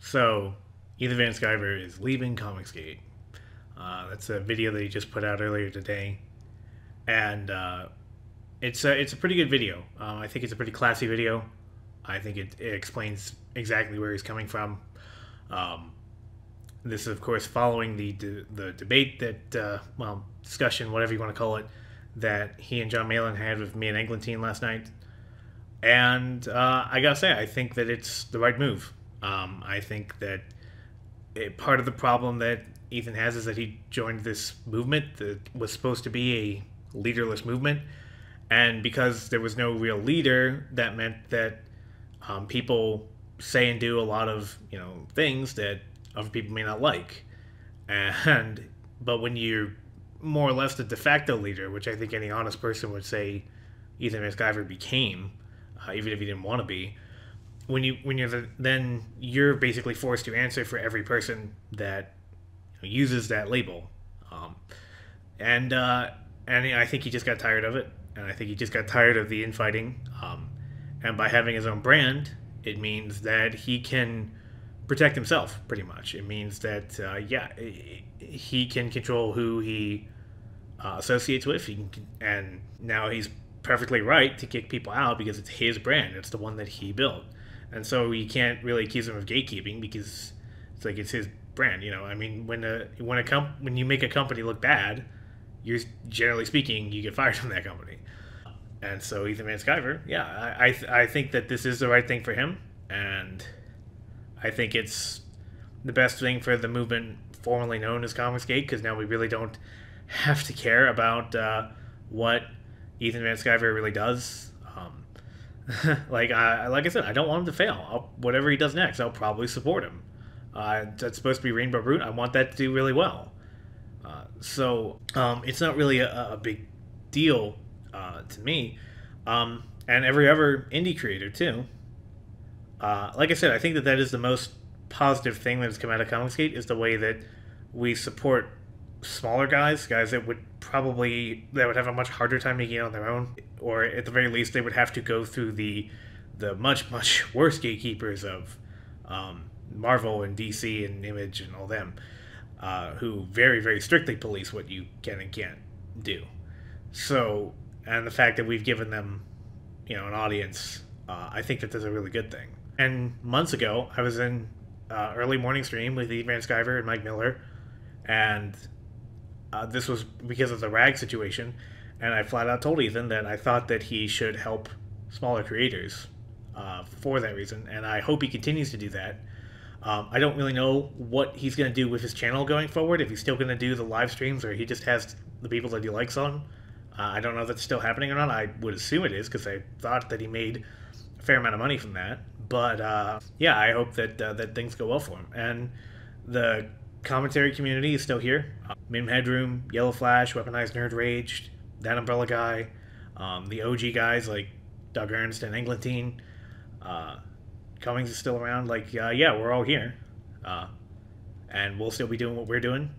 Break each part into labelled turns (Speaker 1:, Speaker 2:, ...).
Speaker 1: So, Ethan Van Sciver is leaving Comicsgate. That's a video that he just put out earlier today, and it's a pretty good video. I think it's a pretty classy video. I think it explains exactly where he's coming from. Um, this is, of course, following the debate that, discussion, whatever you want to call it, that he and John Malin had with me and Eglantine last night. And I gotta say, I think that it's the right move. I think that part of the problem that Ethan has is that he joined this movement that was supposed to be a leaderless movement, and because there was no real leader, that meant that people say and do a lot of things that other people may not like, but when you're more or less the de facto leader, which I think any honest person would say Ethan Van became, even if he didn't want to be. Then you're basically forced to answer for every person that uses that label, and I think he just got tired of it, and I think he just got tired of the infighting, and by having his own brand, it means that he can protect himself pretty much. It means that he can control who he associates with, and now he's perfectly right to kick people out because it's his brand. It's the one that he built. And so you can't really accuse him of gatekeeping because it's his brand. I mean, when you make a company look bad, you're generally speaking, you get fired from that company. And so Ethan Van Sciver, I think that this is the right thing for him, and I think it's the best thing for the movement formerly known as Comicsgate, because now we really don't have to care about what Ethan Van Sciver really does. Like I said, I don't want him to fail. Whatever he does next, I'll probably support him. That's supposed to be Rainbow Brute. I want that to do really well. So it's not really a big deal to me. And every other indie creator, too. Like I said, I think that is the most positive thing that has come out of Comicsgate, is the way that we support smaller guys that would have a much harder time making it on their own, or at the very least they would have to go through the much worse gatekeepers of Marvel and DC and Image and all them, who very, very strictly police what you can and can't do. So, and the fact that we've given them an audience, I think that that's a really good thing. And months ago I was in early morning stream with Ethan Van Sciver and Mike Miller, and this was because of the RAG situation, and I flat out told Ethan that I thought that he should help smaller creators for that reason, and I hope he continues to do that. I don't really know what he's going to do with his channel going forward, if he's still going to do the live streams or he just has the people that he likes on. I don't know if that's still happening or not. I would assume it is, because I thought that he made a fair amount of money from that. But I hope that things go well for him. And the commentary community is still here. Mim Headroom, Yellow Flash, Weaponized Nerd Rage, That Umbrella Guy, the OG guys like Doug Ernst and Eglantine. Cummings is still around. We're all here. And we'll still be doing what we're doing.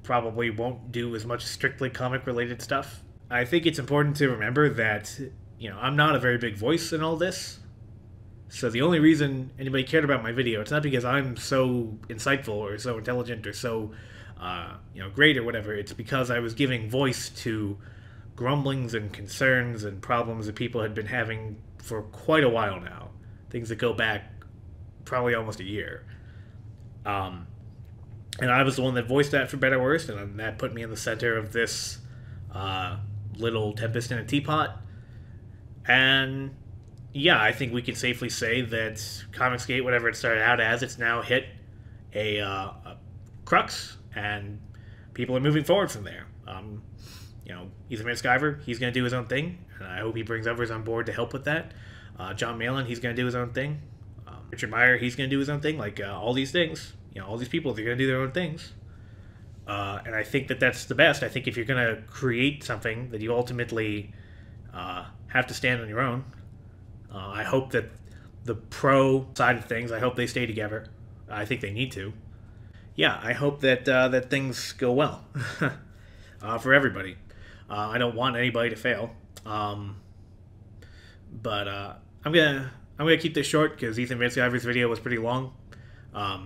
Speaker 1: Probably won't do as much strictly comic-related stuff. I think it's important to remember that, I'm not a very big voice in all this. So the only reason anybody cared about my video, it's not because I'm so insightful or so intelligent or so, great or whatever. It's because I was giving voice to grumblings and concerns and problems that people had been having for quite a while now. Things that go back probably almost a year. And I was the one that voiced that, for better or worse, and that put me in the center of this little tempest in a teapot. And I think we can safely say that Comicsgate, whatever it started out as, it's now hit a crux, and people are moving forward from there. Ethan Van Sciver, he's going to do his own thing, and I hope he brings others on board to help with that. John Malin, he's going to do his own thing. Richard Meyer, he's going to do his own thing. All these things, all these people, they're going to do their own things. And I think that that's the best. I think if you're going to create something that you ultimately have to stand on your own, I hope that the pro side of things, I hope they stay together. I think they need to. I hope that things go well for everybody. I don't want anybody to fail. But I'm gonna keep this short because Ethan Van Sciver's video was pretty long.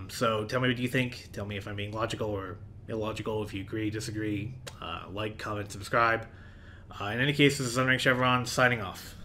Speaker 1: So tell me what you think. Tell me if I'm being logical or illogical. If you agree, disagree, like, comment, subscribe. In any case, this is Unranked Chevron signing off.